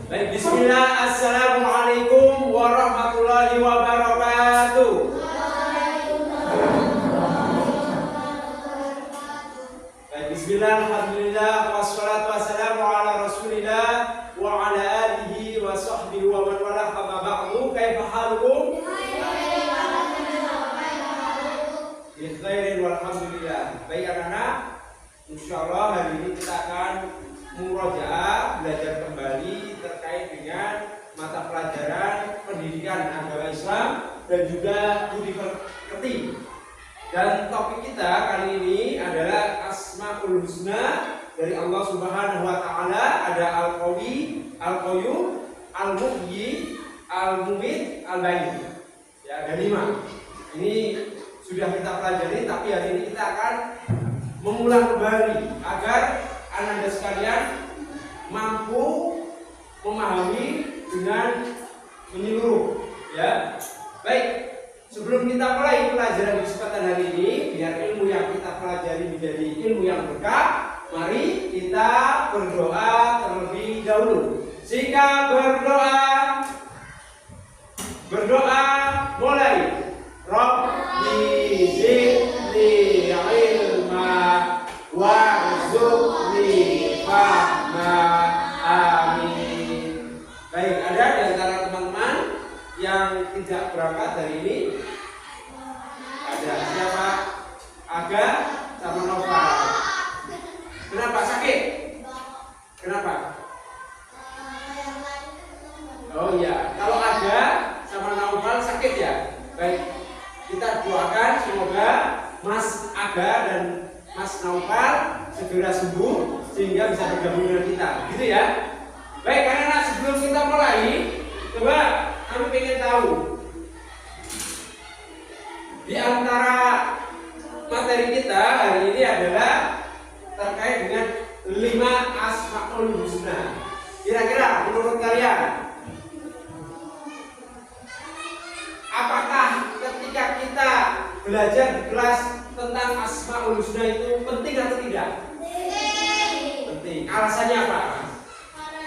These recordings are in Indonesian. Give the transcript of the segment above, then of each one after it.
Baik, bismillah, assalamualaikum warahmatullahi wabarakatuh. Baik, bismillah, alhamdulillah, wassalatu wassalamu ala rasulillah wa ala alihi wa sahbihi wa man wala, amma ba'du. Kaifa halukum? Bi khairin walhamdulillah. Baik anak-anak, insyaallah hari ini kita akan murajaah, belajar kembali terkait dengan mata pelajaran pendidikan agama Islam dan juga budi pekerti. Dan topik kita kali ini adalah Asmaul Husna dari Allah Subhanahu wa taala. Ada Al-Qawi, Al-Qayyum, Al-Muhyi, Al-Mumit, Al-Bayyid. Ya, ada 5. Ini sudah kita pelajari, tapi hari ini kita akan mengulang kembali agar Anda sekalian mampu memahami dengan menyeluruh, ya. Baik, sebelum kita mulai pelajaran di kesempatan hari ini, biar ilmu yang kita pelajari menjadi ilmu yang berkah, mari kita berdoa terlebih dahulu. Sehingga berdoa mulai. Rabbi zidni ilma warzuqni fahma, amin. Baik, ada di antara teman-teman yang tidak berangkat hari ini? Ada siapa? Aga sama Nova. Kenapa sakit? Kenapa? Oh iya, kalau Aga sama Naufal sakit ya. Baik, kita doakan semoga Mas Aga dan Mas Naufal segera sembuh sehingga bisa bergabung dengan kita, gitu ya. Baik, anak-anak, sebelum kita mulai, coba kami ingin tahu di antara materi kita hari ini adalah terkait dengan 5 Asmaul Husna. Kira-kira menurut kalian, apakah ketika kita belajar di kelas tentang Asmaul Husna itu penting atau tidak? Penting. Alasannya apa? Karena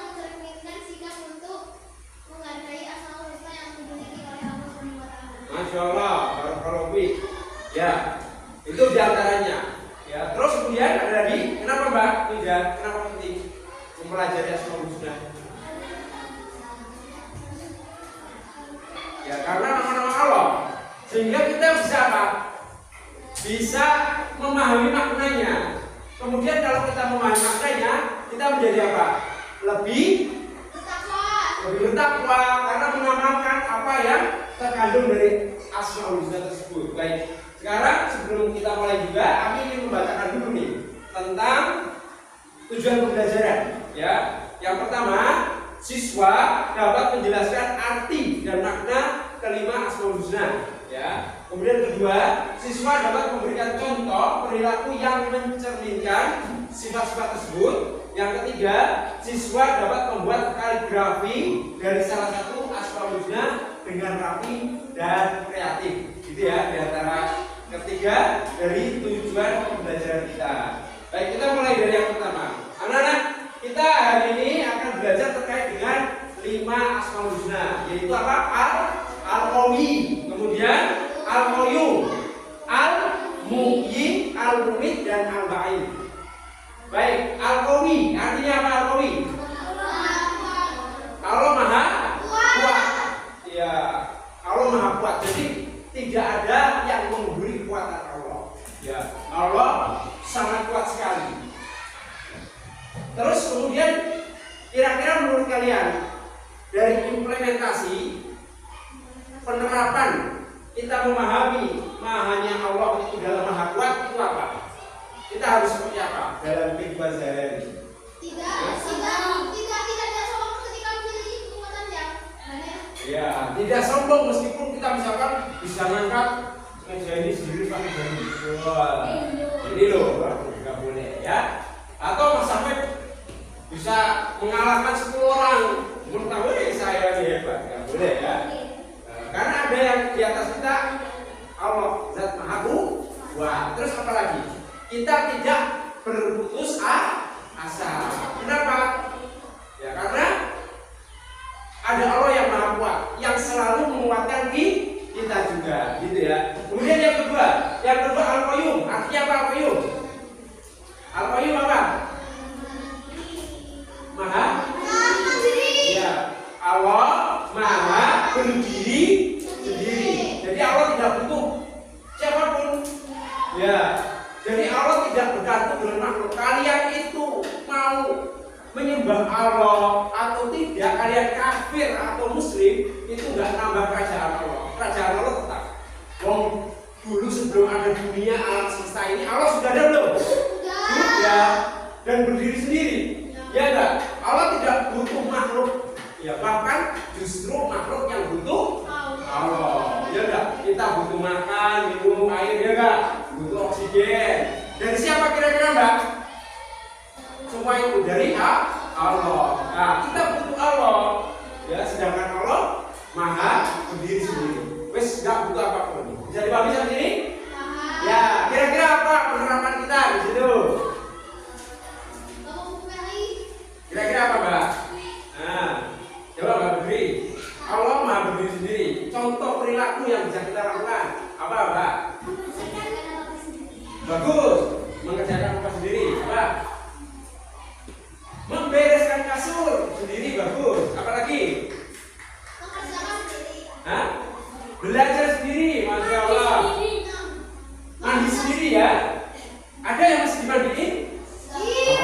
mencerminkan sikap untuk menghargai Asmaul Husna yang dimiliki oleh Allah SWT. Masya Allah, barakallahu fiik. Ya, itu diantaranya. Ya, terus kemudian ada lagi. Kenapa Mbak? Tidak. Kenapa penting mempelajari Asmaul Husna? Ya, karena nama-nama Allah. Sehingga kita bisa apa? Bisa memahami maknanya. Kemudian kalau kita memahami maknanya, kita menjadi apa? Lebih bertakwa karena mengamalkan apa yang terkandung dari Asmaul Husna tersebut. Baik, sekarang sebelum kita mulai juga, kami ingin membacakan dulu nih tentang tujuan pembelajaran. Ya, yang pertama, siswa dapat menjelaskan arti dan makna kelima Asmaul Husna. Ya. Kemudian kedua, siswa dapat memberikan contoh perilaku yang mencerminkan sifat-sifat tersebut. Yang ketiga, siswa dapat membuat kaligrafi dari salah satu Asmaul Husna dengan rapi dan kreatif. Gitu ya, di antara ketiga dari tujuan pembelajaran kita. Baik, kita mulai dari yang pertama. Anak-anak, kita hari ini akan belajar terkait dengan 5 Asmaul Husna, yaitu apa? Al-Qawi, kemudian Al-Qayyum, Al-Muhyi, Al-Mumit, dan Al-Bayyid. Baik, Al-Qawi artinya apa? Al-Qawi? Allah Maha Kuat. Ya, Allah Maha Kuat. Jadi tidak ada yang mengguri kekuatan Allah. Ya, Allah sangat kuat sekali. Terus kemudian kira-kira menurut kalian dari implementasi penerapan kita memahami mahanya Allah itu dalam Maha Kuat itu apa? Kita harus seperti apa dalam kehidupan sehari-hari? Tidak sombong ketika memiliki kekuatan yang banyak. Ya, tidak sombong meskipun kita misalkan bisa ngangkat meja ini sendiri pakai jari. Wah, ini loh, nggak boleh ya. Atau sampai bisa mengalahkan 10 orang. Menurut kamu saya ini hebat, nggak boleh ya. Karena ada yang di atas kita, Allah Zat Maha Kuat. Terus apa lagi? Kita tidak berputus asa. Kenapa? Ya karena menyembah Allah atau tidak, kalian kafir atau muslim, itu nggak nambah kerajaan Allah. Kerajaan Allah tetap. Wong dulu sebelum ada dunia alam semesta ini, Allah sudah ada belum? Sudah. Dan berdiri sendiri. Ya enggak? Allah tidak butuh makhluk. Ya bahkan justru makhluk yang butuh Allah. Ya enggak? Kita butuh makan, minum, air, ya enggak? Butuh oksigen. Dari siapa kira-kira, Mbak? Semua itu dari Allah. Nah, kita butuh Allah. Ya, sedangkan Allah Maha berdiri sendiri. Wes enggak butuh apapun. Bisa dipahami sampai sini? Ya, kira-kira apa penerapan kita di situ? Kira-kira apa, Mbak? Nah, coba Mbak berdiri. Allah Maha berdiri sendiri. Contoh perilaku yang bisa kita lakukan apa, Mbak? Bagus. Mengerjakan apa sendiri? Apa? Membereskan kasur sendiri, bagus. Apalagi? Hah? Belajar sendiri, masya Allah. Mandi sendiri ya? Ada yang masih dimandiin?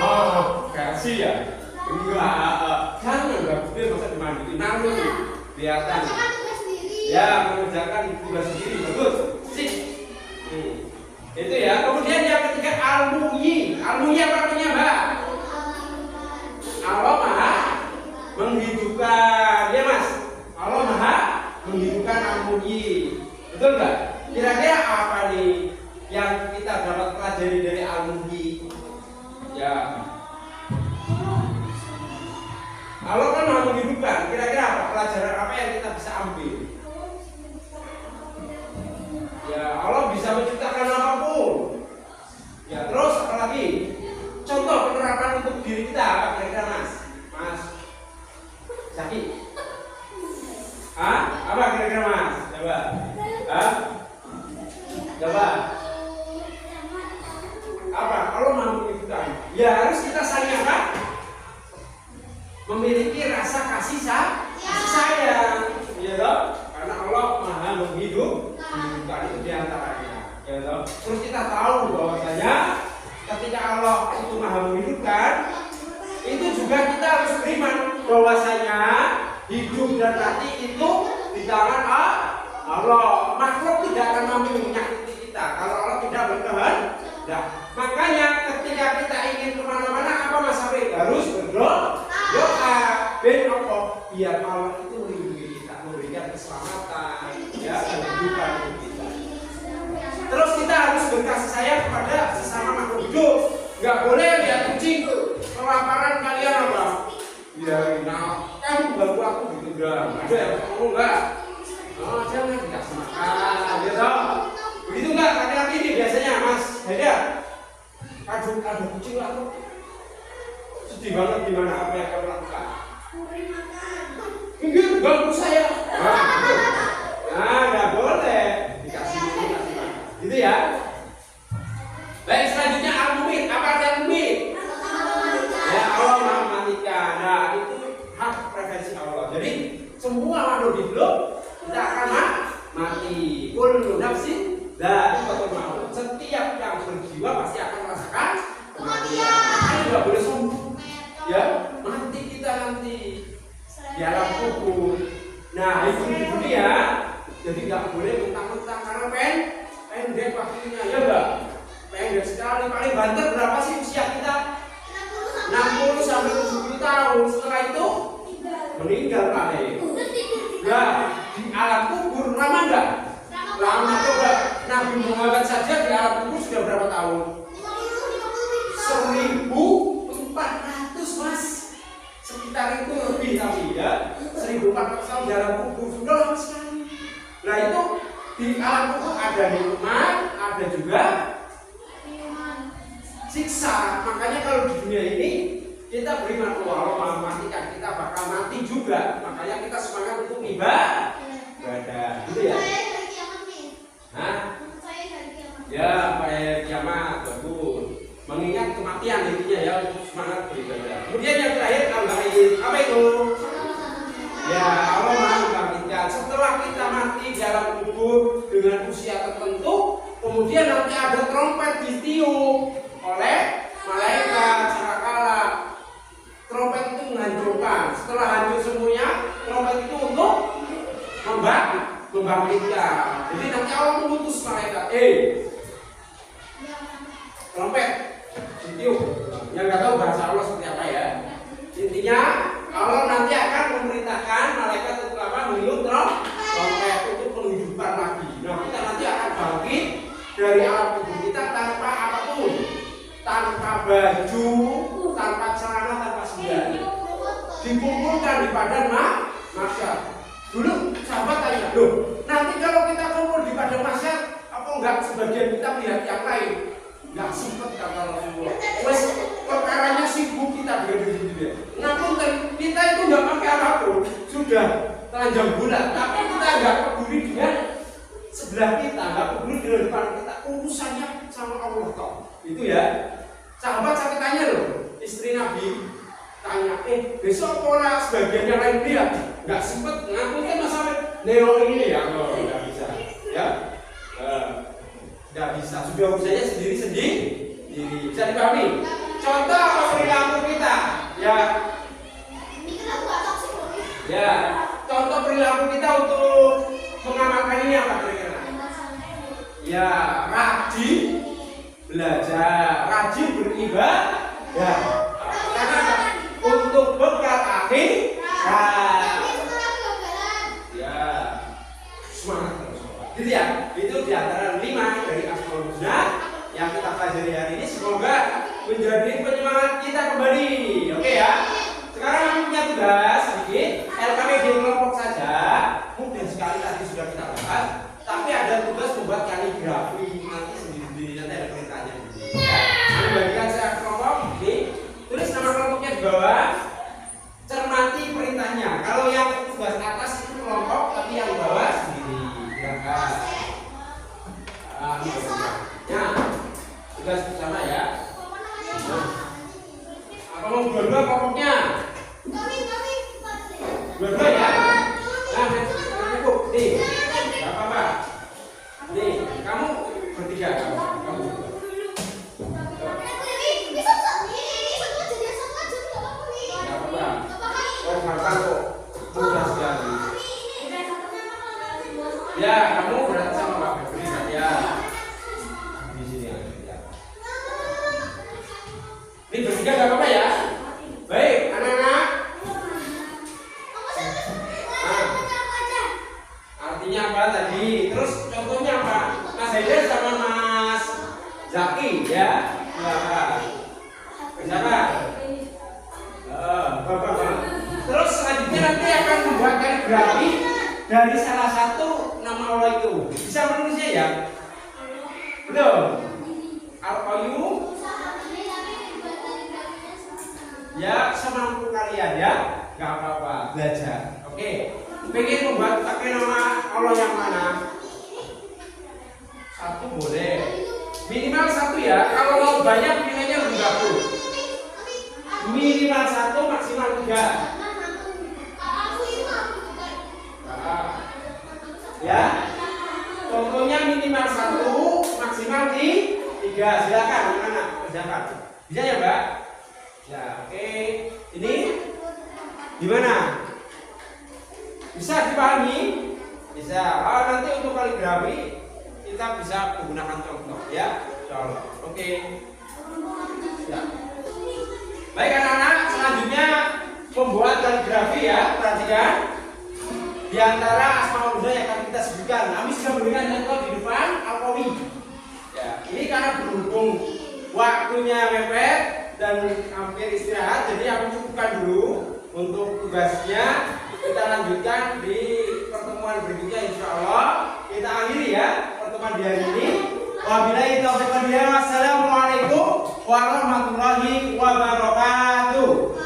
Oh, kasih ya? Enggak, jangan bagusnya masa dimandiin. Namun kelihatan. Ya, mengerjakan tugas sendiri, bagus. Sip. Itu ya. Kemudian yang ketiga al-muhyi. Al-muhyi apa artinya, Mbak? Allah Maha menghidupkan, ya Mas. Allah Maha menghidupkan al-muhyi. Betul nggak? Kira-kira apa nih yang kita dapat pelajari dari al-muhyi? Ya. Allah kan Maha menghidupkan. Kira-kira apa pelajaran apa yang kita bisa ambil? Ya, Allah bisa menciptakan apapun. Ya, terus apa lagi? Contoh penerapan untuk diri kita apa kira-kira, Mas? Mas Zaki? Hah? Apa kira-kira, Mas? Coba. Hah? Coba. Apa? Allah Maha menghidupkan. Ya, harus kita saling apa? Memiliki rasa kasih sayang, ya toh? Karena Allah Maha menghidupkan itu diantaranya, ya toh? Terus kita tahu bahwasanya ketika Allah itu Maha menghidupkan, itu juga kita harus beriman bahwasanya hidup dan mati itu di tangan Allah. Makhluk tidak akan mampu menyakiti kita kalau Allah tidak berkehendak. Nah, makanya ketika kita ingin kemana-mana, apa Mas Hafid? Harus berdoa. Ben apa? Biar Allah itu melindungi kita, memberikan keselamatan, ya, kehidupan kita. Terus kita harus berkasih sayang kepada sesama makhluk hidup. Nggak boleh lihat kucing kelaparan kalian apa? Ya, nah, kamu ganggu aku gitu enggak? Ada yang ngomong enggak? Oh, jangan dikasih makan, gitu. Begitu enggak? Laki-laki ini biasanya, Mas Heda. Aduh kucing lah tuh. Sedih banget gimana apa yang kamu lakukan? Enggak, ganggu saya. Nah, nggak boleh dikasih makan. Gitu ya. Baik, selanjutnya al-mumit. Apa arti al-mumit? Ya, Allah Maha mematikan. Nah, itu hak preferensi Allah. Jadi semua makhluk hidup kita akan mati. Kullu nafsin dha'iqatul maut. Setiap yang berjiwa pasti akan merasakan kematian. Makanya nggak boleh sombong. Ya, mati kita nanti di alam kubur. Nah, itu di dunia. Jadi nggak boleh mentang-mentang karena pendek waktunya, ya enggak? Pendek sekali, paling banter berapa sih usia kita? 60 sampai 70 tahun. Setelah itu meninggal paling. Nah, di alam kubur lama enggak? Lama. Coba Nabi Muhammad saja di alam kubur sudah berapa tahun? 1400, Mas. Sekitar itu lebih tapi ya. 1400 tahun di alam kubur sudah lama sekali. Nah, itu di alam kubur ada nikmat, ada juga siksa. Makanya kalau di dunia ini kita beriman Allah Maha mematikan, kita bakal mati juga. Makanya kita semangat untuk ibadah. Gitu ya. Hah? Ya, pada kiamat bagus. Mengingat kematian intinya ya, semangat beribadah. Kemudian yang terakhir al-ba'id. Apa itu? Ya, Allah Maha membangkitkan. Setelah kita mati di alam kubur dengan usia tertentu, kemudian nanti ada trompet ditiup oleh malaikat sangkakala. trompet itu menghancurkan. Setelah hancur semuanya, trompet itu untuk membangkitkan. Jadi nanti Allah mengutus malaikat, trompet, ditiup. Yang nggak tahu bahasa Allah seperti apa ya. Intinya Allah nanti akan memerintahkan malaikat untuk apa? Meniup trompet untuk menghidupkan lagi. Nah, kita nanti akan bangkit dari alam kubur kita tanpa apapun, tanpa baju, tanpa celana, tanpa sendal. Dikumpulkan di padang mahsyar. Dulu sahabat tanya, loh, nanti kalau kita kumpul di padang mahsyar, apa enggak sebagian kita melihat yang lain? Enggak sempat kata Rasulullah. Wes perkaranya sibuk kita berdiri. Namun kita itu enggak pakai apapun, sudah telanjang bulat, tapi kita enggak peduli dengan sebelah kita, enggak peduli dengan depan kita. Urusannya sama Allah toh. Itu ya. Sahabat sampai tanya loh, istri Nabi tanya, besok pola sebagian yang lain lihat, nggak sempet ngaku kan masalah nero ini ya, nggak bisa, ya, nggak bisa. Sudah urusannya sendiri, bisa dipahami. Contoh perilaku kita, ya, contoh perilaku kita untuk mengamalkan ini apa kira-kira? Ya, rajin belajar, rajin beribadah. Karena untuk bekal akhir, ya semangat terus. Gitu ya. Itu diantara 5 dari Asmaul Husna yang kita pelajari hari ini. Semoga menjadi penyemangat kita kembali. Oke ya. Sekarang kami punya tugas sedikit. LKPD kelompok saja. Mudah sekali tadi sudah kita bahas. Tapi ada tugas membuat kaligrafi. Nanti sendiri-sendiri nanti ada perintahnya. Ya. Kami bagikan saya kelompok ini. Tulis nama kelompoknya di bawah. Cermati perintahnya. Kalau yang tugas atas itu kelompok, tapi yang bawah sendiri. Silakan. Ya, tugas bersama ya. Apa mau dua-dua kelompoknya? Dua-dua ya. Nah, cukup. Nih, nggak apa-apa. Nih, kamu bertiga. Kamu. Gampang kok, mudah sekali. Ya, kamu berarti sama Pak Febri ya. Di sini ya. Ini bertiga gak apa-apa ya. Baik, anak-anak. Nah, artinya apa tadi? Terus contohnya apa? Mas Haidar sama Mas Zaki ya. Siapa? Bapak. Terus selanjutnya nanti akan membuat kaligrafi dari salah satu nama Allah itu. Bisa menulisnya ya? Belum? Al-Qayyum? Ya, semampu kalian ya. Gak apa-apa, belajar. Oke. Pengen membuat pakai nama Allah yang mana? Satu boleh. Minimal satu ya. Kalau mau banyak pilihnya lebih bagus. Minimal 1, maksimal 3. Ya, contohnya minimal 1, maksimal 3. Silakan, anak-anak kerjakan. Bisa ya, Mbak? Ya, oke. Ini gimana? Bisa dipahami? Bisa. Oh, nanti untuk kaligrafi kita bisa menggunakan contoh, ya. Contoh. Oke. Ya. Baik anak-anak, selanjutnya membuat kaligrafi ya. Perhatikan. Di antara Asmaul Husna yang akan kita sebutkan, kami sudah memberikan contoh di depan Al-Qawi. Ya, ini karena berhubung waktunya mepet dan hampir istirahat, jadi aku cukupkan dulu untuk tugasnya. Kita lanjutkan di pertemuan berikutnya, insya Allah. Kita akhiri ya pertemuan di hari ini. Wabillahi taufiq wal hidayah. Wassalamualaikum warahmatullahi wabarakatuh.